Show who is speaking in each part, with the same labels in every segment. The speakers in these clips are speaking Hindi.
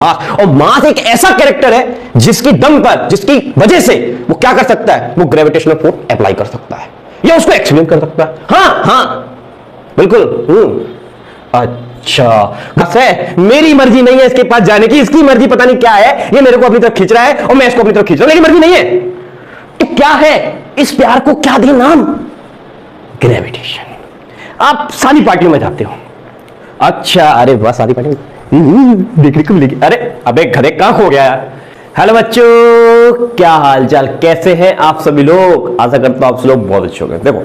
Speaker 1: और मास एक ऐसा कैरेक्टर है जिसकी दम पर, जिसकी वजह से वो क्या कर सकता है, वो ग्रेविटेशनल फोर्स अप्लाई कर सकता है या उसको एक्सप्लेन कर सकता है। हाँ बिल्कुल। अच्छा बस है, मेरी मर्जी नहीं है इसके पास जाने की, इसकी मर्जी पता नहीं क्या है, ये मेरे को अपनी तरफ खींच रहा है और मैं इसको अपनी तरफ खींच रहा हूं, लेकिन मर्जी नहीं है। तो क्या है इस प्यार को, क्या दे नाम, ग्रेविटेशन। आप सारी पार्टियों में जाते हो, अच्छा अरे वाह सारी पार्टी देखने को मिलेगी, अरे अबे गधे कहां खो गया यार। हेलो बच्चों, क्या हाल चाल, कैसे हैं आप सभी लोग, आशा करता हूं आप सब लोग बहुत अच्छे होंगे। देखो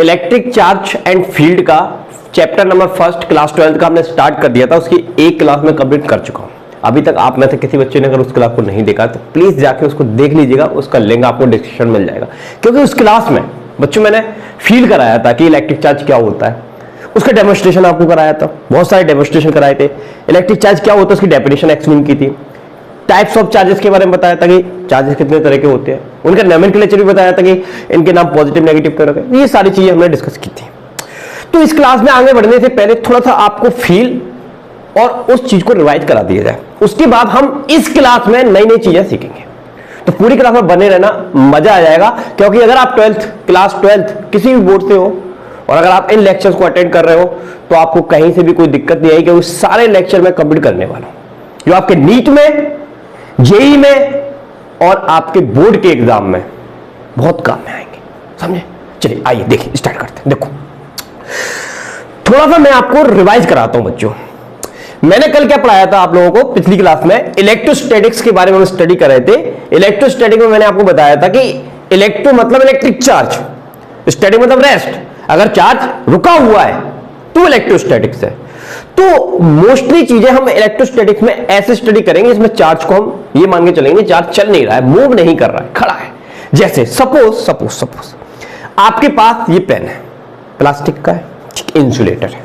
Speaker 1: इलेक्ट्रिक चार्ज एंड फील्ड का चैप्टर नंबर फर्स्ट क्लास 12 का हमने स्टार्ट कर दिया था, उसकी एक क्लास में कंप्लीट कर चुका हूं। अभी तक आप में से किसी बच्चे ने अगर उस क्लास को नहीं देखा तो प्लीज जाके उसको देख लीजिएगा, उसका लिंक आपको डिस्क्रिप्शन मिल जाएगा। क्योंकि उस क्लास में बच्चों मैंने फील कराया था कि इलेक्ट्रिक चार्ज क्या होता है, उसका डेमोन्स्ट्रेशन आपको कराया था, बहुत सारे डेमोन्स्ट्रेशन कराए थे। इलेक्ट्रिक चार्ज क्या होता है उसकी डेफिनेशन एक्सप्लेन की थी, टाइप्स ऑफ चार्जेस के बारे में बताया था कि चार्जेस कितने तरह के होते हैं, उनका नोमेनक्लेचर भी बताया था कि इनके नाम पॉजिटिव नेगेटिव तरह के, ये सारी चीजें हमने डिस्कस की थी। तो इस क्लास में आगे बढ़ने से पहले थोड़ा सा आपको फील और उस चीज को रिवाइज करा दिया जाए, उसके बाद हम इस क्लास में नई नई चीजें सीखेंगे। तो पूरी क्लास में बने रहना, मजा आ जाएगा। क्योंकि अगर आप क्लास 12 किसी भी बोर्ड से हो और अगर आप इन लेक्चर्स को अटेंड कर रहे हो तो आपको कहीं से भी कोई दिक्कत नहीं आएगी, क्योंकि सारे लेक्चर मैं कंप्लीट करने वाला हूं जो आपके नीट में, जेई में और आपके बोर्ड के एग्जाम में बहुत काम में आएंगे, समझे। चलिए आइए देखिए, स्टार्ट करते हैं। देखो थोड़ा सा मैं आपको रिवाइज कराता हूं बच्चों। मैंने कल क्या पढ़ाया था आप लोगों को, पिछली क्लास में इलेक्ट्रोस्टैटिक्स के बारे में हम स्टडी कर रहे थे। इलेक्ट्रोस्टैटिक में मैंने आपको बताया था कि इलेक्ट्रो मतलब इलेक्ट्रिक चार्ज, स्टैटिक मतलब रेस्ट। अगर चार्ज रुका हुआ है तो इलेक्ट्रोस्टैटिक्स है। तो मोस्टली चीजें हम इलेक्ट्रोस्टैटिक्स में ऐसे स्टडी करेंगे इसमें चार्ज को हम ये मान के चलेंगे चार्ज चल नहीं रहा है, मूव नहीं कर रहा है, खड़ा है। जैसे सपोज आपके पास ये पेन है, प्लास्टिक का है, इंसुलेटर है,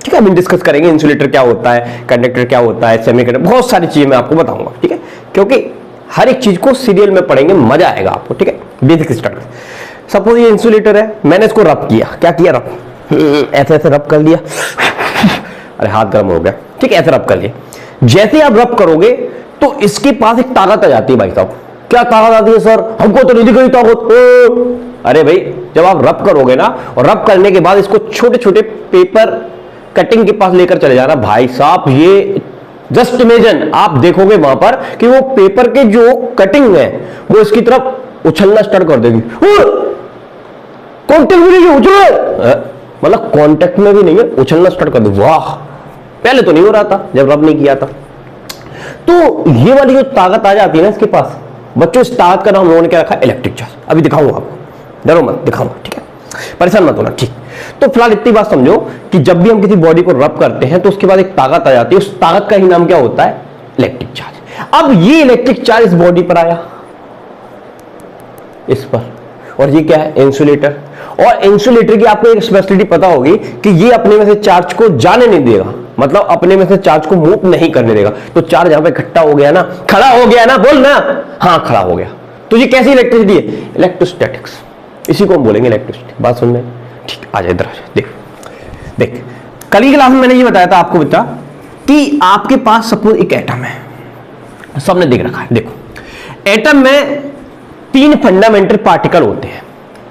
Speaker 1: ठीक है। हम डिस्कस करेंगे इंसुलेटर क्या होता है, कंडक्टर क्या होता है, सेमीकंडक्टर, बहुत सारी चीजें मैं आपको बताऊंगा, ठीक है। क्योंकि हर एक चीज को सीरियल में पढ़ेंगे, मजा आएगा आपको, ठीक है। Basic start. सपोज ये इंसुलेटर है, मैंने इसको रब किया, क्या किया, रब ऐसे ऐसे रब कर लिया, अरे हाथ गर्म हो गया, ठीक है, ऐसे रब कर लिया। जैसे ही आप रब करोगे तो इसके पास एक ताकत आ जाती है भाई साहब। क्या ताकत आती है सर, हमको तो नहीं दिख रही ताकत। अरे भाई जब आप रब करोगे ना, और रब करने के बाद इसको छोटे छोटे पेपर कटिंग के पास लेकर चले जाना, भाई साहब ये जस्ट इमेजिन, आप देखोगे वहां पर कि वो पेपर के जो कटिंग है वो इसकी तरफ उछलना स्टार्ट कर देगी। कांटेक्ट भी नहीं है, उछल, मतलब कांटेक्ट में भी नहीं है, उछलना स्टार्ट कर दे। वाह, पहले तो नहीं हो रहा था जब रब नहीं किया था। तो ये वाली जो ताकत आ जाती है ना इसके पास बच्चों, इस ताकत का नाम लोगों ने क्या रखा, इलेक्ट्रिक चार्ज। अभी दिखाऊंगा आपको, डरो मत, दिखाऊंगा, ठीक है, परेशान मत होना, ठीक। तो फिलहाल इतनी बात समझो कि जब भी हम किसी बॉडी को रब करते हैं तो उसके बाद एक ताकत आ जाती है, उस ताकत का ही नाम क्या होता है, इलेक्ट्रिक चार्ज। अब ये इलेक्ट्रिक चार्ज इस बॉडी पर आया, इस पर, और ये क्या है, इंसुलेटर। और इंसुलेटर की आपको एक स्पेशलिटी पता होगी कि ये अपने में से चार्ज को जाने नहीं देगा, मतलब अपने में से चार्ज को मूव नहीं करने देगा। तो चार्ज यहां पे इकट्ठा हो गया ना, खड़ा हो गया ना, बोल ना, हाँ खड़ा हो गया। तो ये कैसी इलेक्ट्रिसिटी है, इलेक्ट्रोस्टैटिक्स, इसी को हम बोलेंगे इलेक्ट्रिसिटी। बात सुन में, ठीक, आ जाए इधर आ जाए। देख कल की क्लास में मैंने ये बताया था आपको बच्चा कि आपके पास सपोज एक एटम है, सबने देख रखा है। देखो एटम में 3 फंडामेंटल पार्टिकल होते हैं,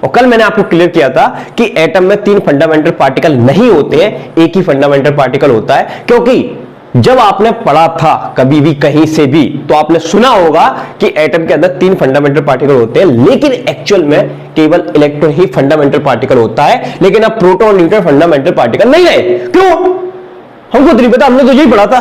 Speaker 1: और कल मैंने आपको क्लियर किया था कि एटम में 3 फंडामेंटल पार्टिकल नहीं होते हैं, एक ही फंडामेंटल पार्टिकल होता है। क्योंकि जब आपने पढ़ा था कभी भी कहीं से भी तो आपने सुना होगा कि एटम के अंदर 3 फंडामेंटल पार्टिकल होते हैं, लेकिन एक्चुअल में केवल इलेक्ट्रॉन ही फंडामेंटल पार्टिकल होता है। लेकिन अब प्रोटॉन और न्यूट्रॉन फंडामेंटल पार्टिकल नहीं रहे। क्यों, हमको तो नहीं पता, हमने तो यही पढ़ा था।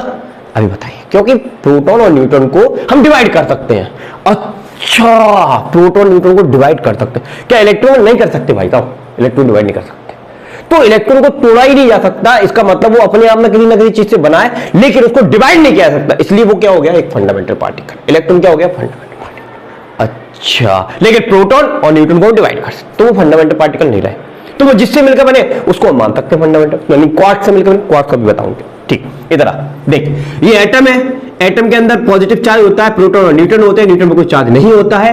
Speaker 1: अभी बताइए, क्योंकि प्रोटॉन और न्यूट्रॉन को हम डिवाइड कर सकते हैं। अच्छा, प्रोटॉन न्यूट्रॉन को डिवाइड कर सकते हैं, क्या इलेक्ट्रॉन नहीं कर सकते भाई साहब, इलेक्ट्रॉन डिवाइड नहीं कर सकते। तो इलेक्ट्रॉन को तोड़ा ही नहीं जा सकता, इसका मतलब वो अपने आप में किसी ना किसी चीज से बना है, लेकिन उसको डिवाइड नहीं किया जा सकता, इसलिए वो क्या हो गया, एक फंडामेंटल पार्टिकल। इलेक्ट्रॉन क्या हो गया, फंडामेंटल पार्टिकल। अच्छा, लेकिन प्रोटॉन और न्यूट्रॉन को डिवाइड कर सकते, तो वो फंडामेंटल पार्टिकल नहीं रहे। तो वो जिससे मिलकर बने उसको हम मान सकते हैं फंडामेंटल, यानी क्वार्क से मिलकर बने, क्वार्क का भी बताऊंगा, ठीक। इधर आ देख, ये एटम है, एटम के अंदर पॉजिटिव चार्ज होता है, प्रोटॉन और न्यूट्रॉन होते हैं, न्यूट्रॉन में कोई चार्ज नहीं होता है।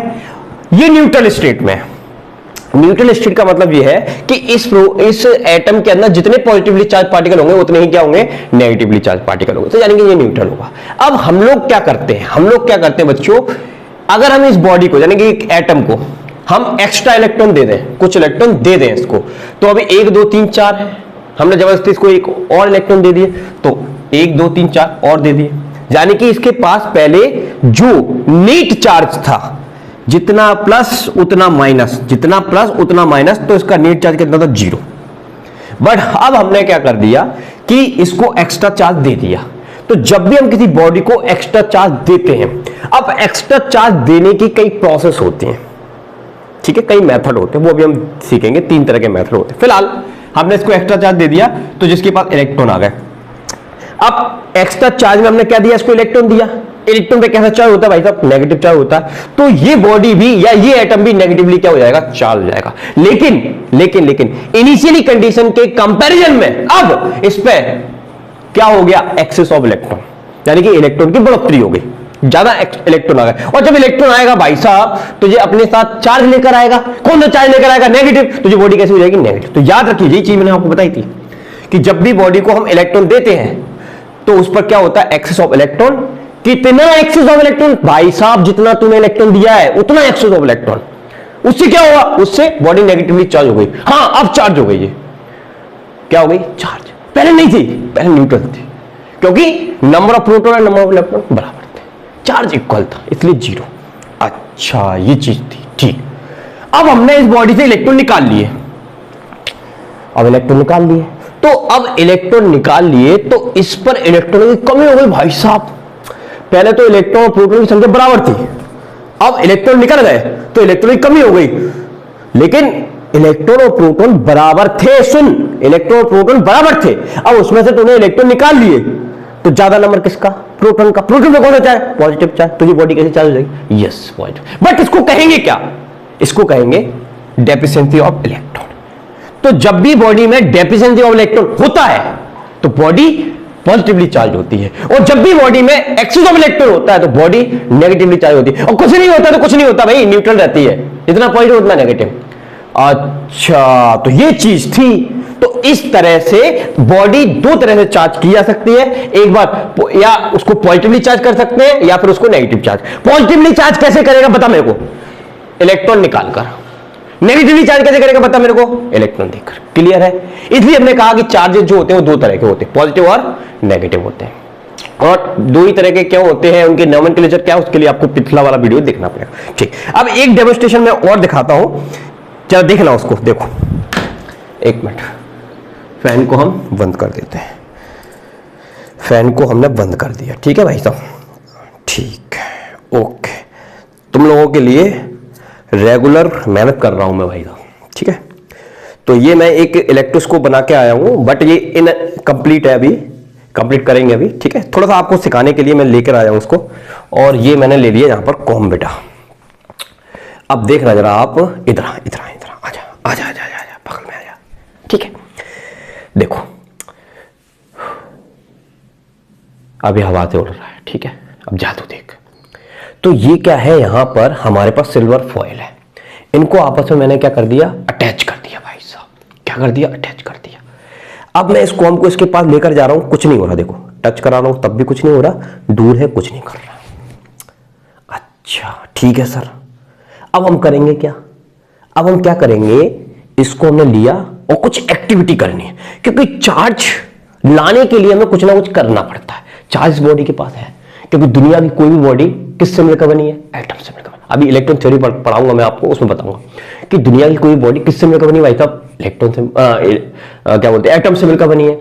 Speaker 1: ये न्यूट्रल स्टेट में, न्यूट्रल स्टेट का मतलब यह है कि इस एटम के अंदर जितने पॉजिटिवली चार्ज पार्टिकल होंगे उतने ही क्या होंगे, नेगेटिवली चार्ज पार्टिकल होंगे, तो यानी कि ये न्यूट्रल होगा। अब हम लोग क्या करते हैं बच्चों, अगर हम इस बॉडी को यानी कि एटम को हम एक्स्ट्रा इलेक्ट्रॉन दे दें, कुछ इलेक्ट्रॉन दे दें इसको, तो अभी 1 2 3 4 है, हमने जबरदस्ती इसको एक और इलेक्ट्रॉन दे दिए, तो 1 2 3 4 और दे दिए, यानी कि इसके पास पहले जो नेट चार्ज था, जितना प्लस उतना माइनस, जितना प्लस उतना माइनस, तो इसका नेट चार्ज कितना था, 0। बट अब हमने क्या कर दिया कि इसको एक्स्ट्रा चार्ज दे दिया। तो जब भी हम किसी बॉडी को एक्स्ट्रा चार्ज देते हैं, अब एक्स्ट्रा चार्ज देने की कई प्रोसेस होती हैं, ठीक है, कई मेथड होते हैं, वो भी हम सीखेंगे। 3 तरह के मेथड होते हैं। फिलहाल हमने इसको एक्स्ट्रा चार्ज दे दिया, तो जिसके पास इलेक्ट्रॉन आ गए। अब एक्स्ट्रा चार्ज में हमने क्या दिया, इसको इलेक्ट्रॉन दिया। इलेक्ट्रॉन पे कैसा चार्ज होता है भाई साहब, नेगेटिव चार्ज होता है, तो ये बॉडी भी या ये एटम भी नेगेटिवली क्या हो जाएगा, चार्ज हो जाएगा। लेकिन इनिशियली कंडीशन के कंपैरिजन में अब इस पे क्या हो गया, एक्सेस ऑफ इलेक्ट्रॉन, यानी कि इलेक्ट्रॉन की बढ़ोतरी हो गई, ज्यादा इलेक्ट्रॉन आ गए। और जब इलेक्ट्रॉन आएगा भाई साहब, तो ये अपने साथ चार्ज लेकर आएगा। कौन सा चार्ज लेकर आएगा, नेगेटिव, तो ये बॉडी कैसे हो जाएगी, नेगेटिव। तो याद रखिए, यही चीज मैंने आपको बताई थी कि जब भी बॉडी को हम इलेक्ट्रॉन देते हैं तो उस पर क्या होता है, एक्सेस ऑफ इलेक्ट्रॉन। कितना एक्सेस ऑफ इलेक्ट्रॉन, भाई साहब जितना तूने इलेक्ट्रॉन दिया है उतना एक्सेस ऑफ इलेक्ट्रॉन, उससे क्या हुआ, उससे बॉडी नेगेटिवली चार्ज हो गई। हाँ, अब चार्ज हो गई, ये क्या हो गई, चार्ज। पहले नहीं थी, पहले न्यूट्रल थी, क्योंकि नंबर ऑफ प्रोटॉन और नंबर ऑफ इलेक्ट्रॉन बराबर थे, चार्ज इक्वल था, इसलिए 0। अच्छा, ये चीज थी, ठीक। अब हमने इस बॉडी से इलेक्ट्रॉन निकाल लिए, तो अब इलेक्ट्रॉन निकाल लिए, तो इस पर इलेक्ट्रॉन की कमी हो गई भाई साहब। पहले तो इलेक्ट्रॉन और प्रोटॉन की संख्या बराबर थी, अब इलेक्ट्रॉन निकल गए तो इलेक्ट्रॉन की कमी हो गई, लेकिन इलेक्ट्रॉन और प्रोटॉन बराबर थे। सुन, इलेक्ट्रॉन और प्रोटॉन बराबर थे, अब उसमें से तूने इलेक्ट्रॉन निकाल लिए, तो ज्यादा नंबर किसका, प्रोटॉन का। प्रोटॉन में कौन सा चार्ज, पॉजिटिव चार्ज, तो ये बॉडी कैसे चार्ज हो जाएगी, यस पॉजिटिव। बट इसको कहेंगे क्या, इसको कहेंगे डेफिशिएंसी ऑफ इलेक्ट्रॉन। तो जब भी बॉडी में डेफिशिएंसी ऑफ इलेक्ट्रॉन होता है तो बॉडी पॉजिटिवली चार्ज होती है, और जब भी बॉडी में एक्सेस ऑफ इलेक्ट्रॉन होता है तो बॉडी नेगेटिवली चार्ज होती है। और कुछ नहीं होता तो कुछ नहीं होता भाई, न्यूट्रल रहती है, जितना पॉजिटिव उतना नेगेटिव। अच्छा, तो ये चीज थी। तो इस तरह से बॉडी 2 तरह से चार्ज की जा सकती है, एक बार या उसको पॉजिटिवली चार्ज कर सकते हैं या फिर उसको नेगेटिव चार्ज। पॉजिटिवली चार्ज कैसे करेगा बता मेरे को, इलेक्ट्रॉन निकालकर। नेगेटिवली चार्ज कैसे करेगा बता मेरे को, इलेक्ट्रॉन देकर। क्लियर है, इसलिए हमने कहा कि चार्जेस जो होते हैं वो 2 तरह के होते हैं, पॉजिटिव और नेगेटिव होते हैं। और 2 ही तरह के क्या होते हैं, उनके नोमेनक्लेचर क्या है, उसके लिए आपको पिछला वाला वीडियो देखना पड़ेगा। ठीक, अब एक डेमोन्स्ट्रेशन में और दिखाता हूं, चलो देखना उसको। देखो, 1 मिनट, फैन को हम बंद कर देते हैं। फैन को हमने बंद कर दिया, ठीक है भाई साहब, ठीक है, ओके। तुम लोगों के लिए रेगुलर मेहनत कर रहा हूं मैं भाई साहब, ठीक है। तो ये मैं एक इलेक्ट्रोस्कोप बना के आया हूं, बट ये इनकम्प्लीट है, अभी कंप्लीट करेंगे अभी, ठीक है। थोड़ा सा आपको सिखाने के लिए मैं लेकर आया हूं उसको। और ये मैंने ले लिया यहां पर कॉम बेटा। अब देखना जरा आप, इधर आजा, बगल में आजा, ठीक है। देखो, अभी हवा से उड़ रहा है, ठीक है। अब जादू देख। तो ये क्या है, यहां पर हमारे पास सिल्वर फॉइल है, इनको आपस में मैंने क्या कर दिया, अटैच कर दिया भाई साहब। क्या कर दिया, अटैच कर दिया। अब मैं इस कॉम को इसके पास लेकर जा रहा हूं, कुछ नहीं हो रहा, देखो टच करा रहा हूं तब भी कुछ नहीं हो रहा, दूर है कुछ नहीं कर रहा। अच्छा ठीक है सर, अब हम करेंगे क्या, अब हम क्या करेंगे, इसको हमने लिया और कुछ एक्टिविटी करनी है, क्योंकि चार्ज लाने के लिए हमें कुछ ना कुछ करना पड़ता है। चार्ज बॉडी के पास है, क्योंकि दुनिया की कोई भी बॉडी किससे मिलकर बनी है, एटम से मिलकर। अभी इलेक्ट्रॉन थ्योरी पढ़ाऊंगा मैं आपको, उसमें बताऊंगा कि दुनिया की कोई बॉडी किससे मिलकर बनी है भाई साहब, इलेक्ट्रॉन से, क्या बोलते हैं, एटम से मिलकर बनी है।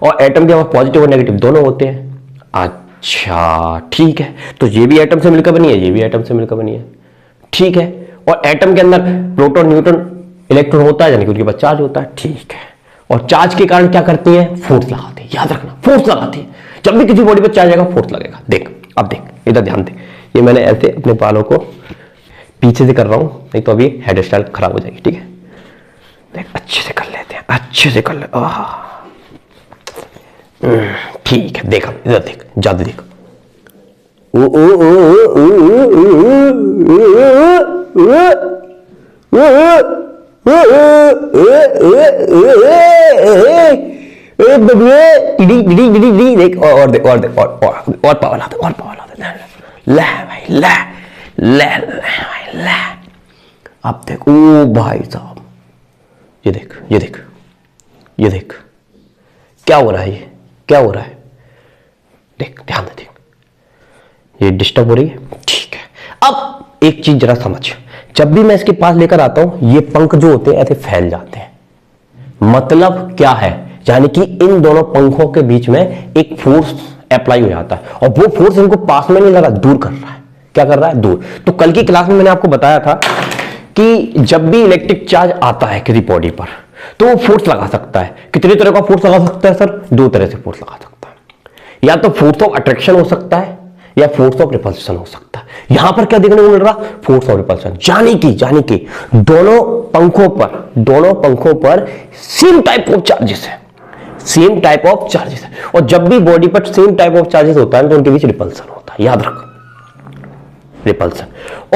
Speaker 1: और एटम के हमारे पॉजिटिव और नेगेटिव दोनों होते हैं। अच्छा ठीक है, तो ये भी एटम से मिलकर बनी है, ये भी एटम से मिलकर बनी है, ठीक है। और एटम के अंदर प्रोटॉन, न्यूट्रॉन, इलेक्ट्रॉन होता है, यानी कि उनके पास चार्ज होता है, ठीक है। और चार्ज के कारण क्या करती है, फोर्स लगाती है, याद रखना फोर्स लगाती है। जब भी किसी बॉडी पर चार्ज आएगा फोर्स लगेगा। देख, अब देख, इधर ध्यान दे, ये मैंने ऐसे अपने बालों को पीछे से कर रहा हूं, नहीं तो अभी हेयर स्टाइल खराब हो जाएगी, ठीक है। देख, अच्छे से कर लेते हैं, अच्छे से कर ले, ठीक है। देख, इधर देख, जादू देख, देख और देख और देख और पावर ला दे और पावर ला दे। ले भाई ले ले भाई ले। अब देख ओ भाई साहब, ये देख ये देख ये देख क्या हो रहा है, ये क्या हो रहा है, देख ध्यान दे, देख ये डिस्टर्ब हो रही है। ठीक है, अब एक चीज जरा समझ, जब भी मैं इसके पास लेकर आता हूं ये पंख जो होते हैं ऐसे फैल जाते हैं, मतलब क्या है, यानी कि इन दोनों पंखों के बीच में एक फोर्स अप्लाई हो जाता है और वो फोर्स इनको पास में नहीं लगा, दूर कर रहा है। क्या कर रहा है, दूर। तो कल की क्लास में मैंने आपको बताया था कि जब भी इलेक्ट्रिक चार्ज आता है किसी बॉडी पर तो वो फोर्स लगा सकता है। कितने तरह का फोर्स लगा सकता है सर, दो तरह से फोर्स लगा सकता है, या तो फोर्स ऑफ अट्रैक्शन हो सकता है या फोर्स ऑफ रिपल्शन हो सकता है। यहां पर क्या देखने को मिल रहा, फोर्स ऑफ रिपल्शन, यानी कि दोनों पंखों पर सेम टाइप ऑफ चार्जेस है, सेम टाइप ऑफ चार्जेस है। और जब भी बॉडी पर सेम टाइप ऑफ चार्जेस होता है तो उनके बीच रिपल्सन होता है, याद रख, रिपल्सन।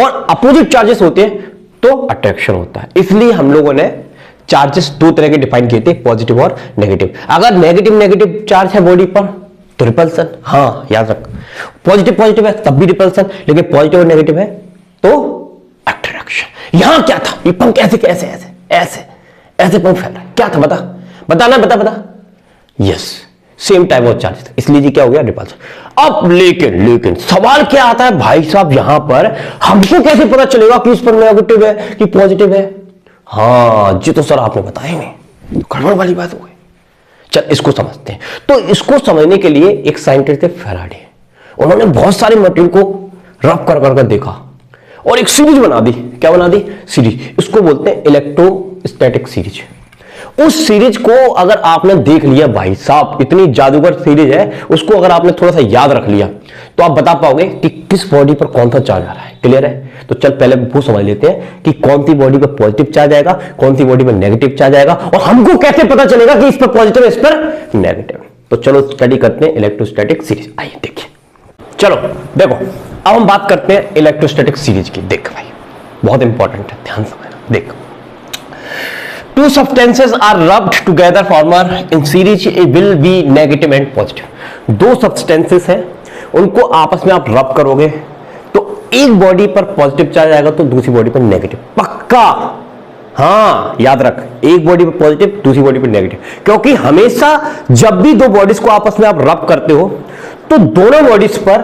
Speaker 1: और अपोजिट चार्जेस होते हैं तो अट्रैक्शन होता है। इसलिए हम लोगों ने चार्जेस दो तरह के डिफाइन किए थे, पॉजिटिव और नेगेटिव। अगर नेगेटिव चार्ज है बॉडी पर तो रिपल्सन, हाँ याद रख, पॉजिटिव है तब भी रिपल्सन, लेकिन पॉजिटिव और नेगेटिव है तो अट्रैक्शन। यहां क्या था, ये पंख ऐसे ऐसे ऐसे ऐसे ऐसे पंख फैल रहा है, क्या था बता। Yes, same type of charges, इसलिए जी क्या हो गया, रिपल्सन। अब लेकिन सवाल क्या आता है भाई साहब, यहां पर हमको कैसे पता चलेगा कि इस पर नेगेटिव है कि पॉजिटिव है। हाँ जी, तो सर आपने बताया नहीं, गड़बड़ वाली बात हो गई। चल इसको समझते हैं। तो इसको समझने के लिए एक साइंटिस्ट थे फैराडे, उन्होंने बहुत सारे मटेरियल को रब कर देखा और एक सीरीज बना दी। क्या बना दी, सीरीज। इसको बोलते हैं इलेक्ट्रोस्टैटिक सीरीज। उस सीरीज को अगर आपने देख लिया भाई साहब, इतनी जादूगर सीरीज है, उसको अगर आपने थोड़ा सा याद रख लिया तो आप बता पाओगे कि किस बॉडी पर कौन सा चार्ज आ रहा है। क्लियर है? तो चल पहले वो समझ लेते हैं कि कौन सी बॉडी पर पॉजिटिव चार्ज आएगा, कौन सी बॉडी पर नेगेटिव चार्ज आएगा, और हमको कैसे पता चलेगा कि इस पर पॉजिटिव है, इस पर नेगेटिव। तो चलो स्टडी करते हैं इलेक्ट्रोस्टैटिक सीरीज। आइए देखिए, चलो देखो अब हम बात करते हैं इलेक्ट्रोस्टैटिक सीरीज की। देख भाई बहुत इंपॉर्टेंट है, ध्यान समझना। देख, two substances are rubbed together former in series will be negative and positive। दो substances हैं, उनको आपस में आप रब करोगे तो एक बॉडी पर पॉजिटिव चार्ज आएगा तो दूसरी बॉडी पर नेगेटिव, पक्का। हाँ याद रख, एक बॉडी पर पॉजिटिव दूसरी बॉडी पर नेगेटिव, क्योंकि हमेशा जब भी दो बॉडीज को आपस में आप रब करते हो तो दोनों बॉडीज पर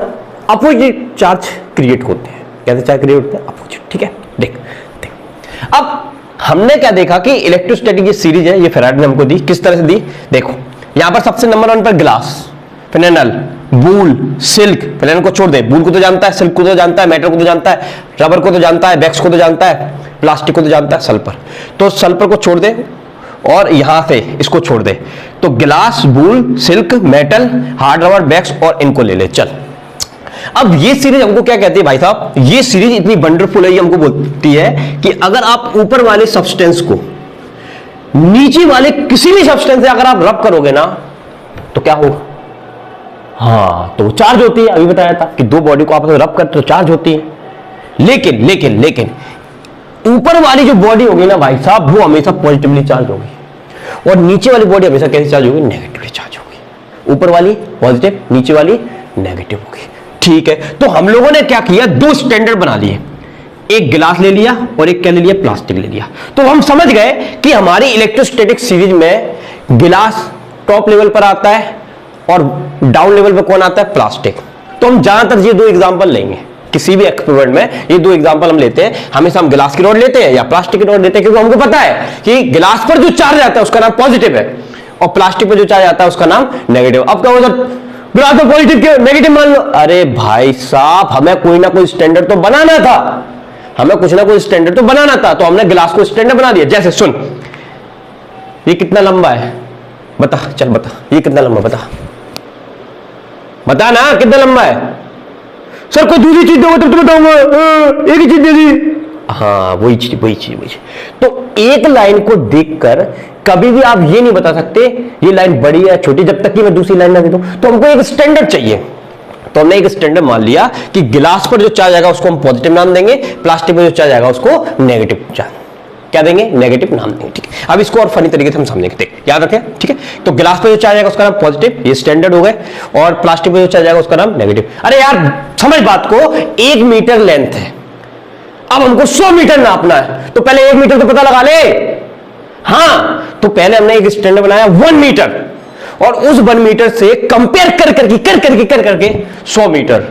Speaker 1: अपोजिट चार्ज क्रिएट होते हैं। कैसे चार्ज क्रिएट होते हैं, अपोजिट। ठीक है, देख अब हमने क्या देखा कि इलेक्ट्रोस्टैटिक ये सीरीज है, ये फैराडे ने हमको दी। किस तरह से दी, देखो यहां पर सबसे नंबर 1 पर ग्लास, फिनेल, वूल, सिल्क। फिनेल को छोड़ दे, वूल को तो जानता है, सिल्क को तो जानता है, मेटल को तो जानता है, रबर को तो जानता है, वैक्स को तो जानता है, प्लास्टिक को तो जानता है, सल्फर। तो सल्फर को छोड़ दे और यहां से इसको छोड़ दे, तो glass, wool, silk, metal, hard rubber, wax और इनको ले ले। चल अब ये सीरीज हमको क्या कहती है भाई साहब, ये सीरीज इतनी वंडरफुल है, ये हमको बोलती है कि अगर आप ऊपर वाले सब्सटेंस को नीचे वाले किसी भी सब्सटेंस से अगर आप रब करोगे ना तो क्या होगा, हाँ तो चार्ज होती है। अभी बताया था कि दो बॉडी को आपस में रब करते तो चार्ज होती है। लेकिन ऊपर वाली जो बॉडी होगी ना भाई साहब, वो हमेशा पॉजिटिवली चार्ज होगी और नीचे वाली बॉडी हमेशा कैसे चार्ज होगी, नेगेटिवली चार्ज होगी। ऊपर वाली पॉजिटिव, नीचे वाली नेगेटिव होगी। ठीक है, तो हम लोगों ने क्या किया, दो स्टैंडर्ड बना लिए, एक गिलास ले लिया और एक क्या ले लिया, प्लास्टिक ले लिया। तो हम समझ गए कि हमारी इलेक्ट्रोस्टैटिक सीरीज में गिलास टॉप लेवल पर आता है और डाउन लेवल पर कौन आता है, प्लास्टिक। तो हम ज्यादातर ये दो एग्जांपल लेंगे किसी भी एक्सपेरिमेंट में, ये दो एग्जांपल हम लेते हैं। हमेशा हम गिलास की रॉड लेते हैं या प्लास्टिक की रॉड लेते हैं, क्योंकि हमको पता है कि गिलास पर जो चार्ज आता है उसका नाम पॉजिटिव है और प्लास्टिक पर जो चार्ज आता है उसका नाम नेगेटिव। अब क्या होगा, गिलास में पॉजिटिव क्यों, नेगेटिव मान लो। अरे भाई साहब, हमें कोई ना कोई स्टैंडर्ड तो बनाना था, हमें कुछ ना कुछ स्टैंडर्ड तो बनाना था, तो हमने गिलास को स्टैंडर्ड बना दिया। जैसे सुन, ये कितना लंबा है बता, चल बता, ये कितना लंबा बता ना, कितना लंबा है। सर कोई दूसरी चीज दो तब तो बताऊंगा, एक ही चीज दे दी। हाँ वही चीज। तो एक लाइन को देखकर कभी भी आप ये नहीं बता सकते ये लाइन बड़ी है छोटी, जब तक कि मैं दूसरी लाइन ना दे दूं। तो हमको एक स्टैंडर्ड चाहिए, तो हमने एक स्टैंडर्ड मान लिया कि गिलास पर जो चार्ज आएगा उसको हम पॉजिटिव नाम देंगे, प्लास्टिक पर जो चार्ज आएगा उसको नेगेटिव चार्ज। क्या देंगे, नेगेटिव नाम देंगे। ठीक है, अब इसको और फनी तरीके से हम समझेंगे, देख याद रखें। ठीक है, तो गिलास पे जो चार्ज आएगा उसका नाम पॉजिटिव, ये स्टैंडर्ड हो गए, और प्लास्टिक पे जो चार्ज आएगा उसका नाम नेगेटिव। अरे यार समझ बात को, 1 मीटर लेंथ है, अब हमको 100 मीटर नापना है, तो पहले 1 मीटर तो पता लगा ले। हाँ, तो पहले हमने एक स्टैंडर्ड बनाया 1 मीटर, और उस 1 मीटर से कंपेयर कर करके 100 metre,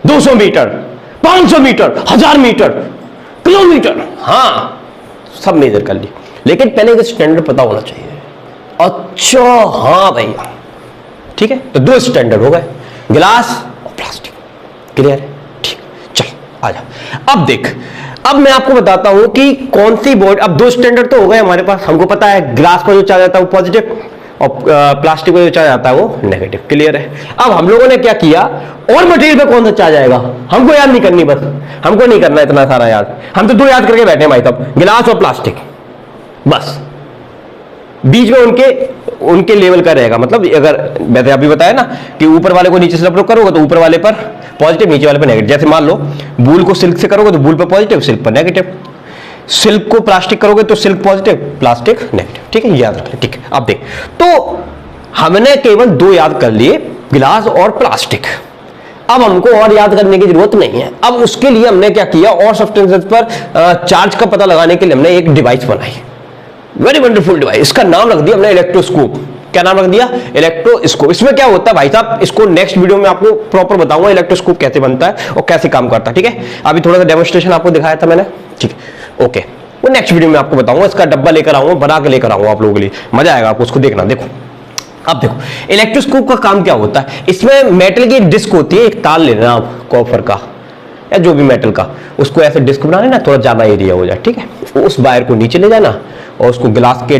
Speaker 1: 200 metre, 500 metre, 1000 metre, kilometre, हाँ सब मेजर कर ली, लेकिन पहले एक स्टैंडर्ड पता होना चाहिए। अच्छा हाँ भैया, ठीक है, तो 2 स्टैंडर्ड हो गए, गिलास और प्लास्टिक। क्लियर है? ठीक, चल आजा। अब देख, अब मैं आपको बताता हूं कि कौन सी बॉडी, अब 2 स्टैंडर्ड तो हो गए हमारे पास, हमको पता है गिलास पर जो चार्ज आता है वो पॉजिटिव, और प्लास्टिक पर जो चार्ज आता है वो नेगेटिव। क्लियर है? अब हम लोगों ने क्या किया, और मटेरियल पे कौन सा चार्ज आएगा हमको याद नहीं करनी, बस हमको नहीं करना इतना सारा याद, हम तो 2 याद करके बैठे हैं भाई साहब, गिलास और प्लास्टिक, बस बीच में उनके लेवल का रहेगा। मतलब अगर मैंने अभी बताया ना कि ऊपर वाले को नीचे से रब करोगे तो ऊपर वाले पर पॉजिटिव, नीचे वाले पर नेगेटिव। जैसे मान लो बूल को सिल्क से करोगे तो बूल पर पॉजिटिव, सिल्क पर नेगेटिव, सिल्क को प्लास्टिक करोगे तो सिल्क पॉजिटिव, प्लास्टिक नेगेटिव। ठीक है, याद रखें। ठीक है, अब देख, तो हमने केवल 2 याद कर लिए, गिलास और प्लास्टिक। अब हमको और याद करने की जरूरत नहीं है। अब उसके लिए हमने क्या किया, और सब्सटेंसेस पर चार्ज का पता लगाने के लिए हमने एक डिवाइस बनाई, वेरी वंडरफुल डिवाइस। इसका नाम रख दिया हमने इलेक्ट्रोस्कोप। क्या नाम रख दिया, इलेक्ट्रोस्कोप। इसमें क्या होता है भाई साहब, इसको नेक्स्ट वीडियो में आपको प्रॉपर बताऊंगा इलेक्ट्रोस्कोप कैसे बनता है और कैसे काम करता है। ठीक है, अभी थोड़ा सा डेमोन्स्ट्रेशन आपको दिखाया था मैंने। ठीक है, ओके, वो नेक्स्ट वीडियो में आपको बताऊंगा, इसका डब्बा लेकर आऊंगा, बना के लेकर आऊंगा आप लोगों के लिए, मजा आएगा आपको उसको देखना। देखो, अब देखो इलेक्ट्रोस्कोप का काम क्या होता है, इसमें मेटल की डिस्क होती है, एक तार लेना आप कॉपर का या जो भी मेटल का, उसको ऐसे डिस्क बना लेना, थोड़ा ज्यादा एरिया हो जाए। ठीक है, उस वायर को नीचे ले जाना और उसको गिलास के